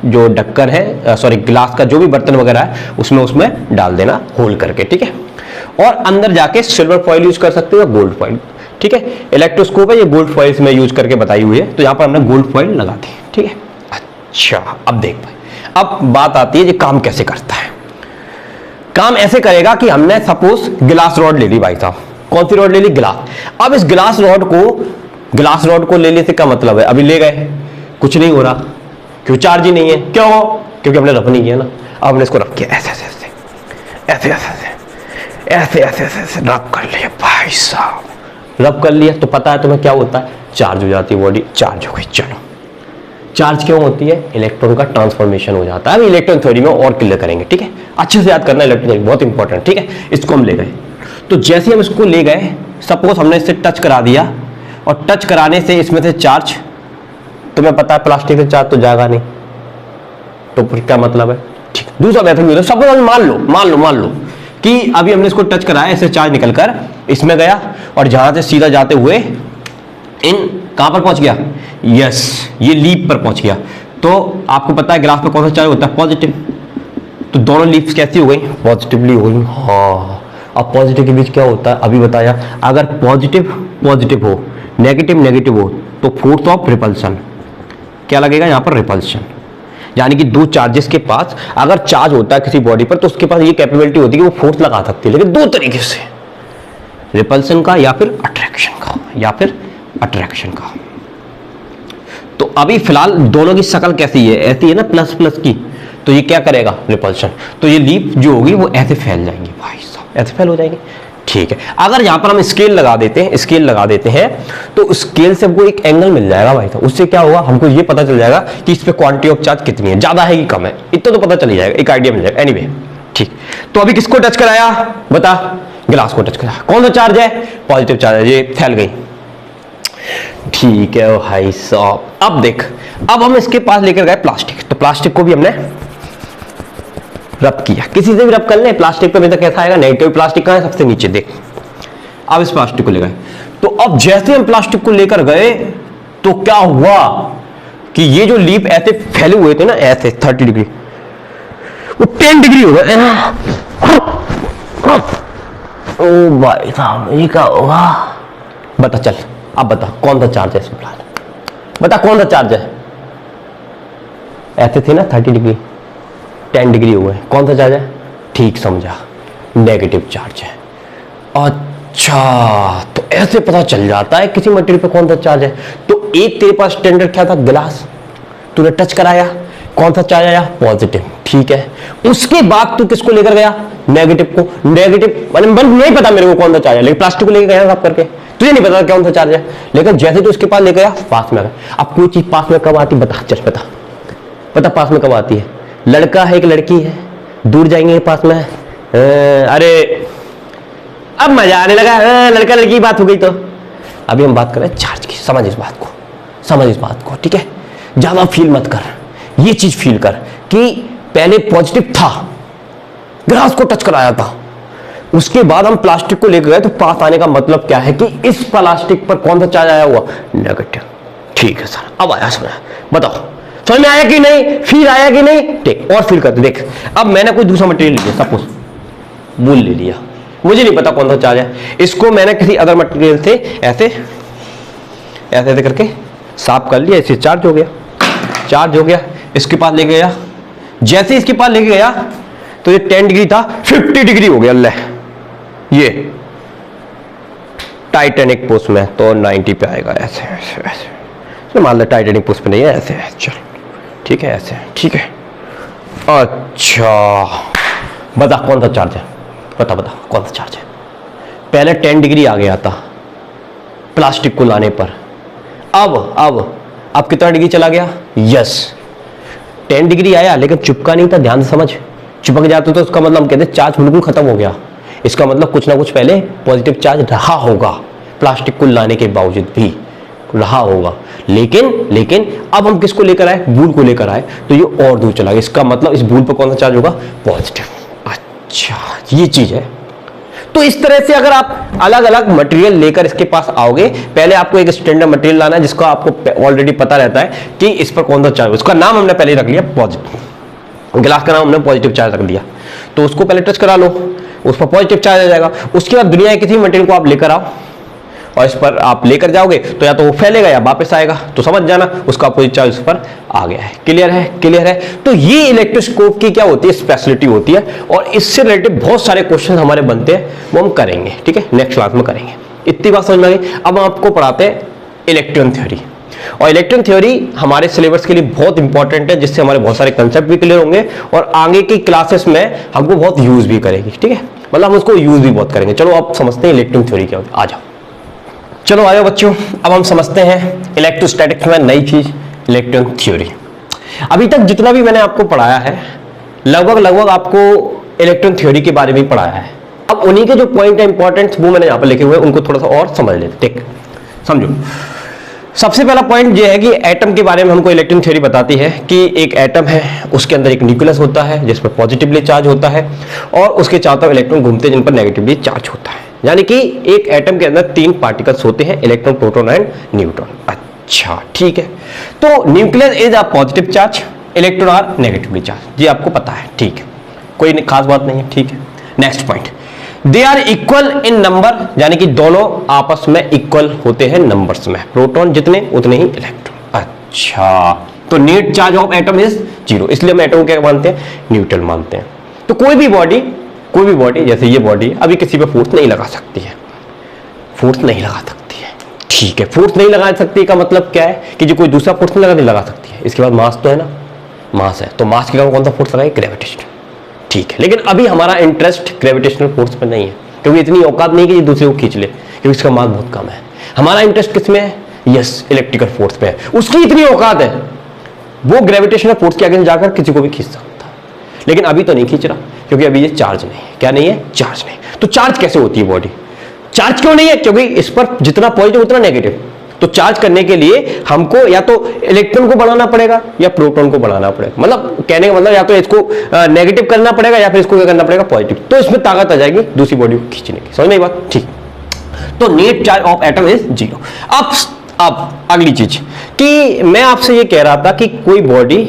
Speaker 1: जो ढक्कन है, सॉरी गिलास का जो भी बर्तन वगैरह है उसमें डाल देना होल करके। ठीक है, और अंदर जाके सिल्वर फॉइल यूज कर सकते हो, गोल्ड फॉइल। ठीक है, इलेक्ट्रोस्कोप है ये गोल्ड फॉइल में यूज करके बताई हुई है, तो यहाँ पर हमने गोल्ड फॉइल लगा दी। ठीक है, अच्छा अब देख भाई, अब बात आती है ये काम कैसे करता है। काम ऐसे करेगा कि हमने सपोज गिलास रॉड ले ली भाई साहब, कौन सी रॉड ले ली, गिलास। अब इस गिलास रॉड को ले लेने से क्या मतलब है, अभी ले गए कुछ नहीं हो रहा, क्यों, चार्ज ही नहीं है, क्यों, क्योंकि हमने रब नहीं किया ना। अब हमने इसको रब किया, ऐसे रब कर लिया भाई साहब, रब कर लिया तो पता है तुम्हें क्या होता है, चार्ज हो जाती है बॉडी, चार्ज हो गई। चलो, चार्ज क्यों होती है, इलेक्ट्रॉन का ट्रांसफॉर्मेशन हो जाता है। अभी इलेक्ट्रॉन थ्योरी में और क्लियर करेंगे। ठीक है, अच्छे से याद करना, इलेक्ट्रॉन थ्योरी बहुत इंपॉर्टेंट। ठीक है, इसको हम ले गए, तो जैसे हम इसको ले गए, सपोज हमने इससे टच करा दिया, और टच कराने से इसमें से चार्ज, तुम्हें पता है प्लास्टिक से चार्ज तो जाएगा नहीं, तो फिर क्या मतलब है। ठीक, दूसरा मेथड सपोज मान लो कि अभी हमने इसको टच कराया, इससे चार्ज निकलकर इसमें गया और जहां से सीधा जाते हुए इन कहां पर पहुंच गया, यस ये लीफ पर पहुंच गया। तो आपको पता है गिलास पर कौन सा चार्ज होता है, पॉजिटिव, तो दोनों लीफ्स कैसी हो गई, पॉजिटिवली हो गई। हाँ, अब पॉजिटिव के बीच क्या होता है, अभी बताया, अगर पॉजिटिव हो, नेगेटिव हो, तो फोर्स ऑफ रिपल्सन क्या लगेगा यहाँ पर, रिपल्शन। यानी कि 2 चार्जेस के पास अगर चार्ज होता है किसी बॉडी पर, तो उसके पास ये कैपेबिलिटी होती है कि वो फोर्स लगा सकती है, लेकिन 2 तरीके से, रिपल्सन का या फिर अट्रैक्शन का। तो अभी फिलहाल दोनों की शक्ल कैसी है, ऐसी है ना, प्लस की, तो ये क्या करेगा, रिपल्शन। तो ये लीफ जो होगी वो ऐसे फैल जाएंगी भाई साहब, ऐसे फैल हो जाएंगी। ठीक है, अगर यहां पर हम स्केल लगा देते हैं तो स्केल से हमको एक एंगल मिल जाएगा भाई साहब, उससे क्या होगा, हमको ये पता चल जाएगा कि इस पे क्वांटिटी ऑफ चार्ज कितनी है, ज्यादा है कि कम है, इतना तो पता चल जाएगा, एक आइडिया मिल जाएगा। एनीवे, ठीक, तो अभी किसको टच कराया, बता, गिलास को टच कराया, कौन सा चार्ज है, पॉजिटिव चार्ज है, ये फैल गई। ठीक है भाई साहब, अब देख, अब हम इसके पास लेकर गए प्लास्टिक, तो प्लास्टिक को भी हमने रब किया, किसी से भी रब कर ले, प्लास्टिक पे तो कैसा आएगा, नेगेटिव। प्लास्टिक कहां है, सबसे नीचे, देख। अब इस प्लास्टिक को ले गए, तो अब जैसे हम प्लास्टिक को लेकर गए तो क्या हुआ कि ये जो लीफ ऐसे फैले हुए थे ना, ऐसे 30 डिग्री, वो 10 डिग्री हो गए। ओ भाई साहब, ये क्या होगा, बता, चल अब बता कौन सा चार्ज है इसमें, बता कौन सा चार्ज है। ऐसे थे ना 30 डिग्री, 10 डिग्री हुए, कौन सा चार्ज है, ठीक समझा, नेगेटिव चार्ज है। अच्छा, तो ऐसे पता चल जाता है किसी मटेरियल पे कौन सा चार्ज है। तो एक तेरे पास स्टैंडर्ड क्या था, गिलास, तूने टच कराया, कौन सा चार्ज आया, पॉजिटिव, ठीक है। उसके बाद तू किसको लेकर गया, नेगेटिव को। नेगेटिव मतलब नहीं पता मेरे को कौन सा चार्ज है, लेकिन प्लास्टिक को लेकर गया साफ करके, तुझे नहीं पता कौन सा चार्ज है, लेकिन जैसे तो उसके पास लेकर गया, पास में आ गया। अब कोई चीज पास में कब आती बता, चल पता पास में कब आती है। लड़का है एक लड़की है, दूर जाएंगे पास में, अरे अब मजा आने लगा, लड़का लड़की की बात हो गई। तो अभी हम बात कर रहे हैं चार्ज की, समझ इस बात को, ठीक है। ज्यादा फील मत कर, ये चीज फील कर कि पहले पॉजिटिव था, ग्लास को टच कराया था, उसके बाद हम प्लास्टिक को लेकर गए, तो पास आने का मतलब क्या है कि इस प्लास्टिक पर कौन सा चार्ज आया हुआ, नेगेटिव, ठीक है सर। अब आया समझ, बताओ समझ में आया कि नहीं, फील आया कि नहीं, ठीक। और फील करते देख, अब मैंने कोई दूसरा मटेरियल लिया, सपोज वूल ले लिया, मुझे नहीं पता कौन सा चार्ज है, इसको मैंने किसी अदर मटेरियल से ऐसे ऐसे करके साफ कर लिया, इससे चार्ज हो गया, इसके पास लेके गया, जैसे इसके पास लेके गया तो ये 10 डिग्री था 50 डिग्री हो गया, ले ये टाइटेनिक पुश में तो 90 पे आएगा, ऐसे मान लो टाइटेनिक पुश पे नहीं है, ऐसे चल ठीक है, ऐसे ठीक है। अच्छा बता कौन सा चार्ज है, बता कौन सा चार्ज है। पहले 10 डिग्री आ गया था प्लास्टिक को लाने पर, अब कितना डिग्री चला गया, यस 10 डिग्री आया, लेकिन चिपका नहीं था, ध्यान से समझ। चिपक जाते तो उसका मतलब हम कहते हैं चार्ज बिल्कुल खत्म हो गया, इसका मतलब कुछ ना कुछ पहले पॉजिटिव चार्ज रहा होगा, प्लास्टिक को लाने के बावजूद भी रहा होगा। लेकिन अब हम किसको लेकर आए, बूल को लेकर आए, तो ये और दूर चला गया, इसका मतलब इस बूल पर कौन सा चार्ज होगा, पॉजिटिव। अच्छा ये चीज है। तो इस तरह से अगर आप अलग अलग मटेरियल लेकर इसके पास आओगे, पहले आपको एक स्टैंडर्ड मटेरियल लाना है जिसका आपको ऑलरेडी पता रहता है कि इस पर कौन सा चार्ज, उसका नाम हमने पहले रख लिया पॉजिटिव, गिलास का नाम हमने पॉजिटिव चार्ज रख दिया, तो उसको पहले टच करा लो, उस पर पॉजिटिव चार्ज आ जाएगा। उसके बाद दुनिया के किसी मटेरियल को आप लेकर आओ और इस पर आप लेकर जाओगे तो या तो वो फैलेगा या वापस आएगा, तो समझ जाना उसका पॉजिटिव चार्ज उस पर आ गया है। क्लियर है। तो ये इलेक्ट्रोस्कोप की क्या होती है, स्पेशलिटी होती है, और इससे रिलेटेड बहुत सारे क्वेश्चन हमारे बनते हैं, वो हम करेंगे, ठीक है, नेक्स्ट क्लास में करेंगे। इतनी बात समझ में आ गई। अब हम आपको पढ़ाते हैं इलेक्ट्रॉन थ्योरी, और इलेक्ट्रॉन थ्योरी हमारे सिलेबस के लिए बहुत इंपॉर्टेंट है, जिससे हमारे बहुत सारे कंसेप्ट भी क्लियर होंगे और आगे की क्लासेस में हमको बहुत यूज भी करेगी, ठीक है, मतलब हम उसको यूज भी बहुत करेंगे। चलो आप समझते हैं इलेक्ट्रॉन थ्योरी क्या होती है, आ जाओ। चलो आयो बच्चों, अब हम समझते हैं इलेक्ट्रोस्टैटिक्स में नई चीज इलेक्ट्रॉन थ्योरी। अभी तक जितना भी मैंने आपको पढ़ाया है लगभग आपको इलेक्ट्रॉन थ्योरी के बारे में पढ़ाया है। अब उन्हीं के जो पॉइंट है इंपॉर्टेंट वो मैंने यहाँ पर लिखे हुए, उनको थोड़ा सा और समझ लेते, देख समझो। सबसे पहला पॉइंट ये है कि एटम के बारे में हमको इलेक्ट्रॉन थ्योरी बताती है कि एक एटम है, उसके अंदर एक न्यूक्लियस होता है जिस पर पॉजिटिवली चार्ज होता है, और उसके चारों तरफ इलेक्ट्रॉन घूमते हैं जिन पर नेगेटिवली चार्ज होता है। यानी कि एक एटम के अंदर 3 पार्टिकल्स होते हैं, इलेक्ट्रॉन, प्रोटॉन एंड न्यूट्रॉन। अच्छा ठीक है, तो nucleus is a positive charge, electron are negatively charge, ये आपको पता है, ठीक है, कोई खास बात नहीं है, ठीक है। Next point, they are equal in number, यानी कि दोनों आपस में इक्वल होते हैं नंबर्स में, प्रोटॉन जितने उतने ही इलेक्ट्रॉन। अच्छा, तो net charge of atom is 0, इसलिए हम एटम को क्या मानते हैं, न्यूट्रल मानते हैं। तो कोई भी बॉडी जैसे ये बॉडी अभी किसी पे फोर्स नहीं लगा सकती है, ठीक है, फोर्स नहीं लगा सकती का मतलब क्या है कि जो कोई दूसरा फोर्स नहीं लगा सकती है। इसके बाद मास तो है ना, मास है, तो मास के कारण कौन सा फोर्स लगाए, ग्रेविटेशनल, ठीक है। लेकिन अभी हमारा इंटरेस्ट ग्रेविटेशनल फोर्स पे नहीं है, क्योंकि इतनी औकात नहीं कि दूसरे को खींच ले, क्योंकि इसका मास बहुत कम है। हमारा इंटरेस्ट किस में है, यस इलेक्ट्रिकल फोर्स पे है, उसकी इतनी औकात है, वो ग्रेविटेशनल फोर्स के आगे जाकर किसी को भी खींच सकता है, लेकिन अभी तो नहीं खींच रहा, क्योंकि अभी ये चार्ज नहीं है। क्या नहीं है, चार्ज नहीं। तो चार्ज कैसे होती है बॉडी, चार्ज क्यों नहीं है, क्योंकि इस पर जितना पॉजिटिव उतना नेगेटिव। तो चार्ज करने के लिए हमको या तो इलेक्ट्रॉन को बढ़ाना पड़ेगा या प्रोटॉन को बढ़ाना पड़ेगा, मतलब कहने का मतलब या तो इसको नेगेटिव करना पड़ेगा या फिर इसको क्या करना पड़ेगा, पॉजिटिव, तो इसमें ताकत आ जाएगी दूसरी बॉडी को खींचने की। समझ में बात, ठीक। तो net charge of atom is 0। अब अगली चीज कि मैं आपसे ये कह रहा था कि कोई बॉडी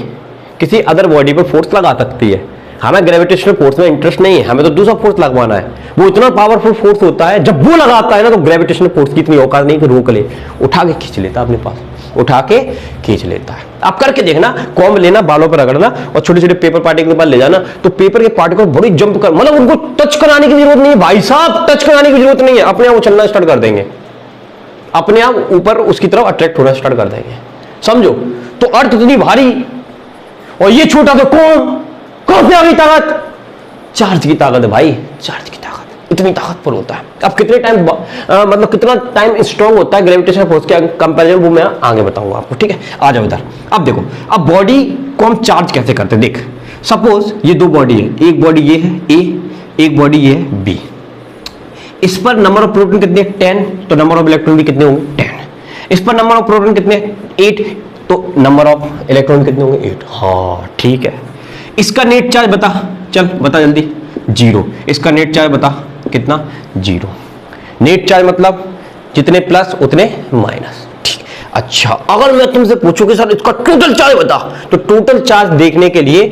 Speaker 1: किसी अदर बॉडी पर फोर्स लगा सकती है, हमें ग्रेविटेशनल फोर्स में इंटरेस्ट नहीं है, हमें तो दूसरा फोर्स लगवाना है। वो इतना पावरफुल फोर्स होता है, जब वो लगाता है ना तो ग्रेविटेशनल फोर्स की इतनी औकात नहीं कि रोक ले, उठा के खींच लेता है अपने पास, उठा के खींच लेता है। आप करके देखना, कॉम्ब लेना, बालों पर रगड़ना और छोटे छोटे पेपर पार्टिकल के पास ले जाना, तो पेपर के पार्टिकल बड़ी जंप कर, मतलब उनको टच कराने की जरूरत नहीं है भाई साहब, टच कराने की जरूरत नहीं है, अपने आप उछलना स्टार्ट कर देंगे। अपने आप ऊपर उसकी तरफ अट्रैक्ट होना स्टार्ट कर देंगे, समझो। तो अर्थ इतनी भारी और ये छोटा, तो कौन से आ गई ताकत? चार्ज की ताकत है भाई, चार्ज की ताकत इतनी ताकतवर होता है। अब कितने टाइम मतलब कितना टाइम स्ट्रांग होता है ग्रेविटेशनल फोर्स के कंपैरिजन, वो मैं आगे बताऊंगा आपको, ठीक है। आ जाओ इधर। अब देखो, अब बॉडी को हम चार्ज कैसे करते हैं, देख सपोज ये दो बॉडी है, एक बॉडी ये है ए, एक बॉडी ये है बी। इस पर नंबर ऑफ प्रोटॉन कितने 10, तो नंबर ऑफ इलेक्ट्रॉन भी कितने होंगे 10। इस पर नंबर ऑफ प्रोटॉन कितने 8, तो नंबर ऑफ इलेक्ट्रॉन कितने होंगे 8। हाँ ठीक है। इसका नेट चार्ज बता, चल बता जल्दी। 0। इसका नेट चार्ज बता कितना 0। नेट चार्ज मतलब जितने प्लस उतने माइनस, ठीक। अच्छा, अगर मैं तुमसे पूछूं कि सर इसका टोटल चार्ज बता, तो टोटल चार्ज देखने के लिए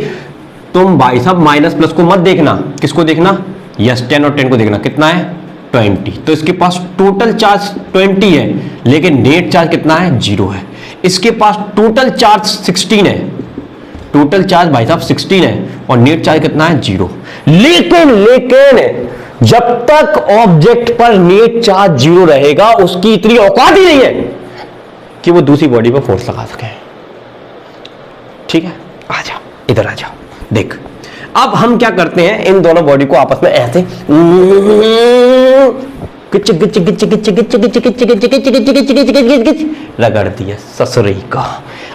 Speaker 1: तुम भाई साहब माइनस प्लस को मत देखना, किसको देखना? यस 10 और 10 को देखना। कितना है 20। तो इसके पास टोटल चार्ज 20 है, लेकिन नेट चार्ज कितना है 0 है। इसके पास टोटल चार्ज 16 है, टोटल चार्ज भाई साहब 16 है, और नेट चार्ज कितना है 0। लेकिन जब तक ऑब्जेक्ट पर नेट चार्ज 0 रहेगा, उसकी इतनी औकात ही नहीं है कि वो दूसरी बॉडी पर फोर्स लगा सके, ठीक है। आ जा इधर, आ जा, देख। अब हम क्या करते हैं, इन दोनों बॉडी को आपस में ऐसे गिच गिच गिच गिच गिच गिच गिच गिच गिच गिच गिच गिच गिच गिच रगड़ दिया ससुरी का।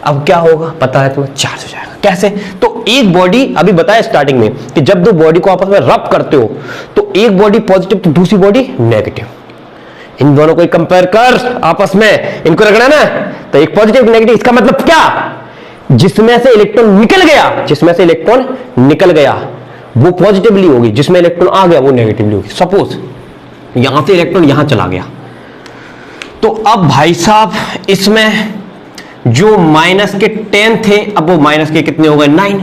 Speaker 1: अब क्या होगा पता है तुम्हें? चार्ज हो जाएगा। कैसे? तो एक बॉडी, अभी बताया स्टार्टिंग में कि जब दो बॉडी को आपस में रब करते हो तो एक बॉडी पॉजिटिव तो दूसरी बॉडी नेगेटिव। इन दोनों को कंपेयर कर आपस में, इनको रगड़ा ना, तो एक पॉजिटिव नेगेटिव। इसका मतलब क्या? जिसमें से इलेक्ट्रॉन निकल गया, जिसमें से इलेक्ट्रॉन निकल गया वो पॉजिटिवली होगी, जिसमें इलेक्ट्रॉन आ गया वो नेगेटिवली होगी। सपोज यहां से इलेक्ट्रॉन यहां चला गया, तो अब भाई साहब इसमें जो माइनस के 10 थे, अब वो माइनस के कितने हो गए 9।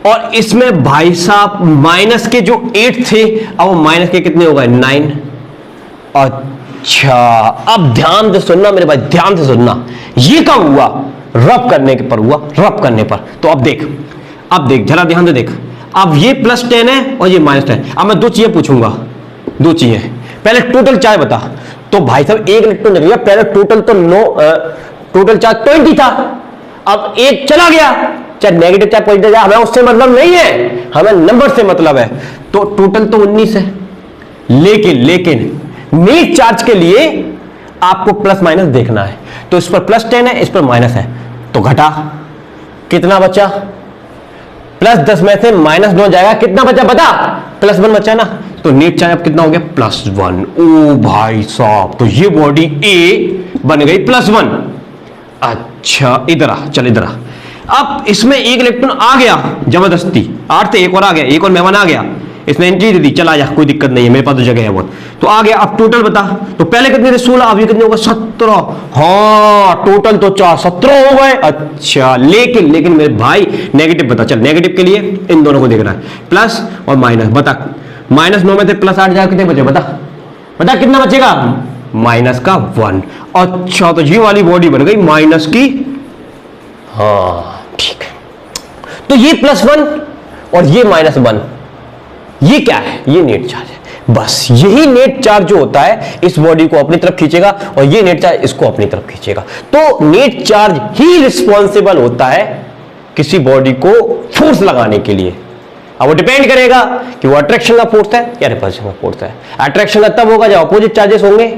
Speaker 1: और इसमें भाई साहब माइनस के जो 8 थे, अब वो माइनस के कितने हो गए 9। अच्छा, अब ध्यान से सुनना मेरे भाई, ध्यान से सुनना। ये कब हुआ? रब करने के पर हुआ, रब करने पर। तो अब देख जरा ध्यान से देख। अब ये +10 है और ये -10। अब मैं दो चीजें पूछूंगा, दो चीजें। पहले टोटल चार्ज बता। तो भाई साहब एक इलेक्ट्रॉन निकल गया, पहले टोटल तो टोटल चार्ज 20 था, अब एक चला गया, चाहे नेगेटिव चाहे पॉजिटिव, हमें उससे मतलब नहीं है, हमें नंबर से मतलब है। तो टोटल तो 19 है, लेकिन नेट चार्ज के लिए आपको प्लस माइनस देखना है। तो इस पर +10 है, इस पर माइनस है, तो घटा, कितना बचा? +10 में से -9 जाएगा, कितना बचा बता? +1 बचा ना। तो नेट चार्ज अब कितना हो गया? +1। ओ भाई साहब, तो ये बॉडी ए बन गई +1। अच्छा इधर आ, चल इधर आ। अब इसमें एक इलेक्ट्रॉन आ गया जबरदस्ती, 8 से एक और आ गया, एक और मेहमान आ गया, इसने एंट्री दे दी, चला जा, कोई दिक्कत नहीं है, मेरे पास तो जगह है बहुत। तो आ गया। अब टोटल बता। तो पहले कितने थे 16, अब ये कितने हो गए 17। हाँ टोटल तो 17 हो गए। अच्छा लेकिन मेरे भाई नेगेटिव बता। चल नेगेटिव के लिए इन दोनों को देख रहा है, प्लस और माइनस। बता -9 में से +8 जाए कितने बचे? बता कितना बचेगा? -1। अच्छा तो ये वाली बॉडी बन गई माइनस की। हाँ ठीक है। तो ये +1 और ये -1, ये क्या है? ये नेट चार्ज है। बस यही नेट चार्ज जो होता है इस बॉडी को अपनी तरफ खींचेगा और ये नेट चार्ज इसको अपनी तरफ खींचेगा। तो नेट चार्ज ही रिस्पॉन्सिबल होता है किसी बॉडी को फोर्स लगाने के लिए। अब वो डिपेंड करेगा कि वो अट्रैक्शन का फोर्स है या रिपल्शन का फोर्स है। अट्रैक्शन का तब होगा जब अपोजिट चार्जेस होंगे,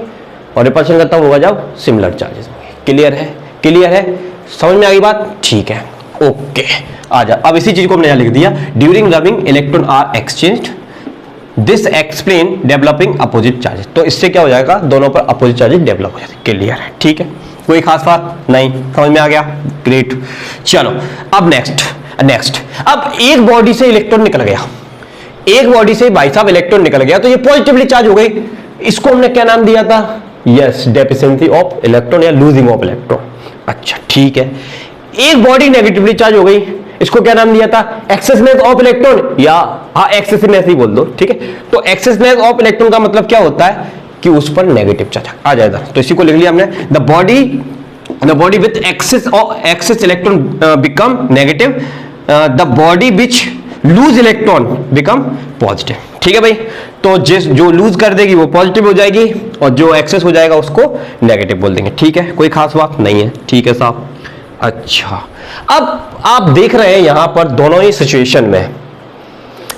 Speaker 1: और रिपल्शन का तब होगा जब सिमिलर चार्जेस होंगे। क्लियर है? क्लियर है? समझ में आ गई बात? ठीक है, ओके। आजा, अब इसी चीज को हमने यहां लिख दिया, during rubbing electron are exchanged, this explain developing opposite charges. तो इससे क्या हो जाएगा? दोनों पर अपोजिट चार्जेस डेवलप हो जाते हैं। क्लियर है? ठीक है, कोई खास बात नहीं, समझ में आ गया? ग्रेट। चलो अब नेक्स्ट अब एक बॉडी से इलेक्ट्रॉन निकल गया, एक बॉडी से भाई साहब इलेक्ट्रॉन निकल गया, तो ये पॉजिटिवली चार्ज हो गई। इसको हमने क्या नाम दिया था? यस, डेफिशिएंसी ऑफ इलेक्ट्रॉन या लूजिंग ऑफ इलेक्ट्रॉन। अच्छा ठीक है। एक बॉडी नेगेटिवली चार्ज हो गई, इसको क्या नाम दिया था? एक्सेसनेस ऑफ इलेक्ट्रॉन, या हाँ एक्सेसनेस ही बोल दो, ठीक है। तो एक्सेसनेस ऑफ इलेक्ट्रॉन का मतलब क्या होता है कि उस पर नेगेटिव चार्ज आ जाएगा। तो इसी को लिख लिया हमने, the body with access electron become negative, the body which loose electron become positive. ठीक है भाई, तो जिस जो लूज कर देगी वो पॉजिटिव हो जाएगी और जो एक्सेस हो जाएगा उसको नेगेटिव बोल देंगे। ठीक है, कोई खास बात नहीं है। ठीक है साहब। अच्छा, अब आप देख रहे हैं यहां पर दोनों ही सिचुएशन में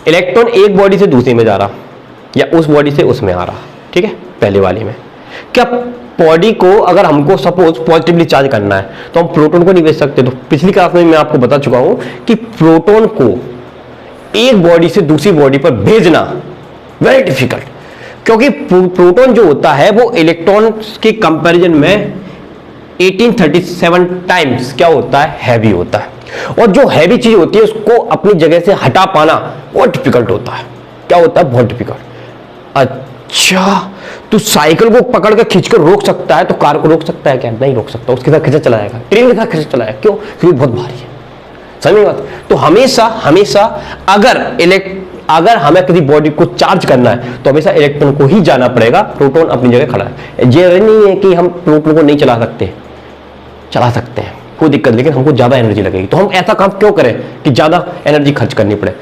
Speaker 1: इलेक्ट्रॉन एक बॉडी से दूसरी में जा रहा या उस बॉडी से उसमें आ रहा। ठीक है, पहले वाली में क्या बॉडी को अगर हमको सपोज पॉजिटिवली चार्ज करना है तो हम प्रोटॉन को नहीं भेज सकते। तो पिछली क्लास में मैं आपको बता चुका हूं कि प्रोटॉन को एक बॉडी से दूसरी बॉडी पर भेजना वेरी डिफिकल्ट, क्योंकि प्रोटॉन जो होता है वो इलेक्ट्रॉन के कंपैरिजन में 1837 टाइम्स क्या होता है, हैवी होता है। और जो हैवी चीज होती है उसको अपनी जगह से हटा पाना बहुत डिफिकल्ट होता है। क्या होता है, बहुत डिफिकल्ट। अच्छा, तो साइकिल को पकड़ कर खींचकर रोक सकता है तो कार को रोक सकता है क्या? नहीं रोक सकता, उसके साथ खींचा चला जाएगा। ट्रेन के साथ खींचा चला जाएगा, क्यों? क्योंकि बहुत भारी है। समझ बात? तो हमेशा हमेशा अगर हमें किसी बॉडी को चार्ज करना है तो हमेशा इलेक्ट्रॉन को ही जाना पड़ेगा, प्रोटॉन अपनी जगह खड़ा है। ये नहीं है कि हम प्रोटॉन को नहीं चला सकते, चला सकते हैं, कोई दिक्कत, लेकिन हमको ज्यादा एनर्जी लगेगी। तो हम ऐसा काम क्यों करें कि ज्यादा एनर्जी खर्च करनी पड़े,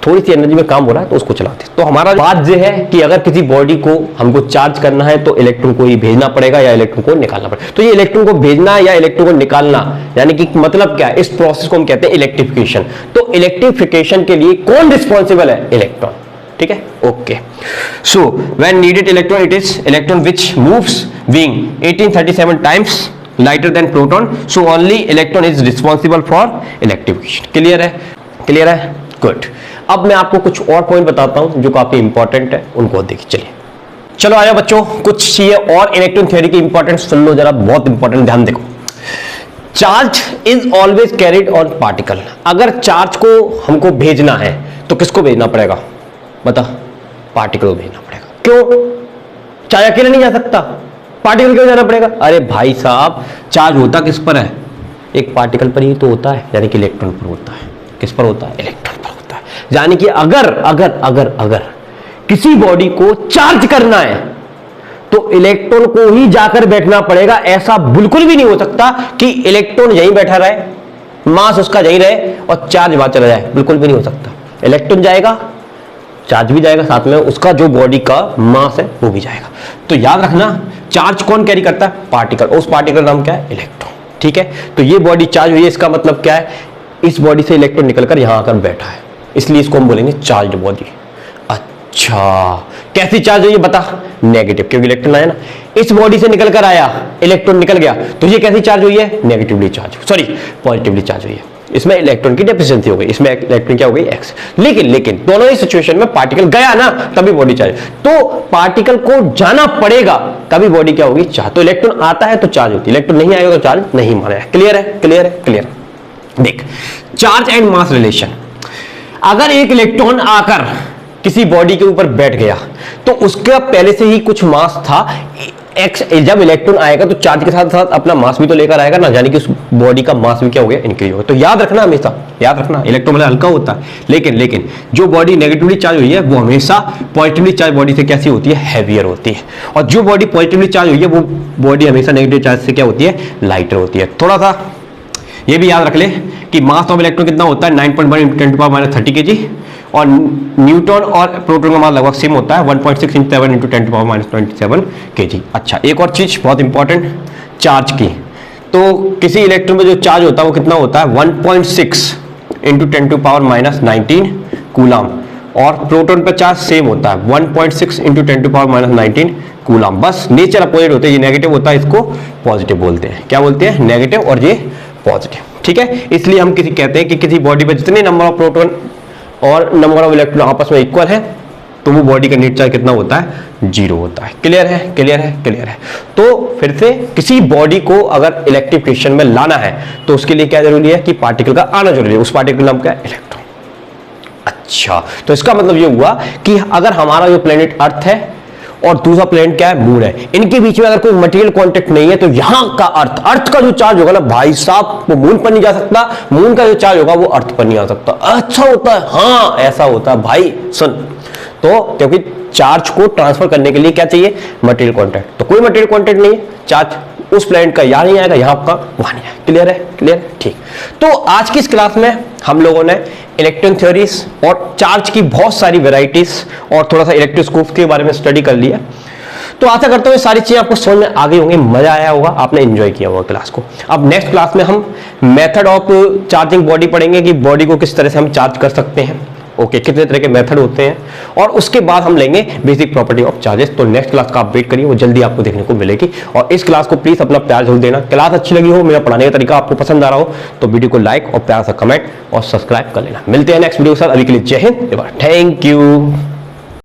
Speaker 1: थोड़ी सी एनर्जी में काम हो रहा है तो उसको चलाते हैं। तो हमारा बात यह है कि अगर किसी बॉडी को हमको चार्ज करना है तो इलेक्ट्रॉन को ही भेजना पड़ेगा या इलेक्ट्रॉन को निकालना पड़ेगा। तो ये इलेक्ट्रॉन को भेजना या इलेक्ट्रॉन को निकालना यानी कि मतलब क्या है, इस प्रोसेस को हम कहते हैं इलेक्ट्रिफिकेशन। तो इलेक्ट्रिफिकेशन के लिए कौन रिस्पॉन्सिबल है? इलेक्ट्रॉन। ठीक है, okay. So when needed electron, it is electron which moves being 1837 times lighter than proton, so only electron is responsible for electrification. Clear है? क्लियर है, गुड। अब मैं आपको कुछ और पॉइंट बताता हूं जो काफी इंपॉर्टेंट है, उनको देखिए। चलिए चलो आया बच्चों, कुछ चीजें और इलेक्ट्रॉन थ्योरी की इंपॉर्टेंस सुन लो जरा, बहुत इंपॉर्टेंट, ध्यान देखो। Charge is always carried on particle. अगर चार्ज को हमको भेजना है तो किसको भेजना पड़ेगा? बता, पार्टिकल को भेजना पड़ेगा। क्यों? चार्ज अकेले नहीं जा सकता, पार्टिकल क्यों जाना पड़ेगा? अरे भाई साहब, चार्ज होता किस पर है? एक पार्टिकल पर ही तो होता है, यानी कि इलेक्ट्रॉन पर होता है। किस पर होता है? इलेक्ट्रॉन पर होता है। यानी कि अगर अगर अगर अगर किसी बॉडी को चार्ज करना है तो इलेक्ट्रॉन को ही जाकर बैठना पड़ेगा। ऐसा बिल्कुल भी नहीं हो सकता कि इलेक्ट्रॉन यहीं बैठा रहे, मास उसका यहीं रहे और चार्ज वहां चला जाए, बिल्कुल भी नहीं हो सकता। इलेक्ट्रॉन जाएगा, चार्ज भी जाएगा, साथ में उसका जो बॉडी का मास है वो भी जाएगा। तो याद रखना, चार्ज कौन कैरी करता है? पार्टिकल। उस पार्टिकल का नाम क्या है? इलेक्ट्रॉन। ठीक है, तो ये बॉडी चार्ज हुई है, इसका मतलब क्या है? इस बॉडी से इलेक्ट्रॉन निकलकर यहां आकर बैठा है, इसलिए इसको हम बोलेंगे चार्ज्ड बॉडी। अच्छा, कैसी चार्ज हुई है बता? नेगेटिव, क्योंकि इलेक्ट्रॉन आया ना। इस बॉडी से निकलकर आया, इलेक्ट्रॉन निकल गया, तो ये कैसी चार्ज हुई है? Negatively charge, sorry positively charge हुई है। इसमें इलेक्ट्रॉन की डेफिशिएंसी हो गई, इसमें इलेक्ट्रॉन क्या हो गई? एक्स। लेकिन दोनों ही सिचुएशन में पार्टिकल गया ना, तभी बॉडी चार्ज। तो पार्टिकल को जाना पड़ेगा तभी बॉडी क्या होगी? चार्ज। तो इलेक्ट्रॉन आता है तो चार्ज होती है, इलेक्ट्रॉन नहीं आएगा तो चार्ज नहीं माना है। क्लियर है? क्लियर है? क्लियर। देख, चार्ज एंड मास रिलेशन। अगर एक इलेक्ट्रॉन आकर किसी बॉडी के ऊपर बैठ गया तो उसका पहले से ही कुछ मास था एक्स। जब इलेक्ट्रॉन आएगा तो चार्ज के साथ साथ अपना मास भी तो लेकर आएगा ना, यानी कि उस बॉडी का मास भी क्या हो गया? इंक्रीज हो गया। तो याद रखना, हमेशा याद रखना, इलेक्ट्रॉन मतलब हल्का होता है, लेकिन जो बॉडी नेगेटिवली चार्ज हुई है वो हमेशा पॉजिटिवली चार्ज बॉडी से कैसी होती है? हैवियर होती है। और जो बॉडी पॉजिटिवली चार्ज हुई है वो बॉडी हमेशा नेगेटिव चार्ज से क्या होती है? लाइटर होती है। थोड़ा सा ये भी याद रख ले कि मास ऑफ इलेक्ट्रॉन कितना होता है? 9.1 × 10⁻³ kg, और न्यूट्रॉन और प्रोटॉन का मास लगभग सेम होता है, 1.6 × 7 × 10⁻27 kg। अच्छा, एक और चीज बहुत इंपॉर्टेंट, चार्ज की। तो किसी इलेक्ट्रॉन में जो चार्ज होता है वो कितना होता है? 1.6 × 10⁻19 कूलम, और प्रोटॉन पर चार्ज सेम होता है 1.6 × 10⁻19 कूलम। बस नेचर अपोजिट होते हैं, ये नेगेटिव होता है, इसको पॉजिटिव बोलते हैं। क्या बोलते हैं? नेगेटिव, और ये पॉजिटिव। ठीक है, इसलिए हम किसी कहते हैं कि किसी बॉडी में जितने नंबर ऑफ प्रोटॉन और नंबर ऑफ इलेक्ट्रॉन आपस में इक्वल है तो वो बॉडी का नेट चार्ज कितना होता है? 0 होता है। क्लियर है? क्लियर है? क्लियर है। तो फिर से किसी बॉडी को अगर इलेक्ट्रिफिकेशन में लाना है तो उसके लिए क्या जरूरी है? कि पार्टिकल का आना जरूरी है। उस पार्टिकल का नाम क्या है? इलेक्ट्रॉन। अच्छा, तो इसका मतलब ये हुआ कि अगर हमारा जो प्लेनेट अर्थ है और दूसरा प्लेनेट क्या है? मून है, इनके बीच में अगर कोई मटेरियल कांटेक्ट नहीं है तो यहां का अर्थ का जो चार्ज होगा ना भाई साहब, वो मून पर नहीं जा सकता, मून का जो चार्ज होगा वो अर्थ पर नहीं आ सकता। अच्छा होता है? हाँ, ऐसा होता है भाई। सुन, तो क्योंकि चार्ज को ट्रांसफर करने के लिए क्या चाहिए? Material contact. तो कोई मटेरियल कांटेक्ट नहीं है, चार्ज उस प्लेनेट का यहाँ नहीं आएगा, यहाँ आपका वहाँ नहीं आएगा। क्लियर है? क्लियर है, ठीक। तो आज की इस क्लास में हम लोगों ने इलेक्ट्रॉन थ्योरीज और चार्ज की बहुत सारी वेराइटीज और थोड़ा सा इलेक्ट्रोस्कोप के बारे में स्टडी कर लिया। तो आशा करता हूँ ये सारी चीजें आपको समझ में आ गई होंगी, मजा आया होगा, आपने एंजॉय किया होगा क्लास को। अब नेक्स्ट क्लास में हम मेथड ऑफ चार्जिंग बॉडी पढ़ेंगे कि बॉडी को किस तरह से हम चार्ज कर सकते हैं। ओके, कितने तरह के मेथड होते हैं, और उसके बाद हम लेंगे बेसिक प्रॉपर्टी ऑफ चार्जेस। तो नेक्स्ट क्लास का आप वेट करिए, वो जल्दी आपको देखने को मिलेगी। और इस क्लास को प्लीज अपना प्यार जरूर देना। क्लास अच्छी लगी हो, मेरा पढ़ाने का तरीका आपको पसंद आ रहा हो, तो वीडियो को लाइक और प्यार सा कमेंट और सब्सक्राइब कर लेना। मिलते हैं नेक्स्ट वीडियो के साथ। अभी के लिए जय हिंद, थैंक यू।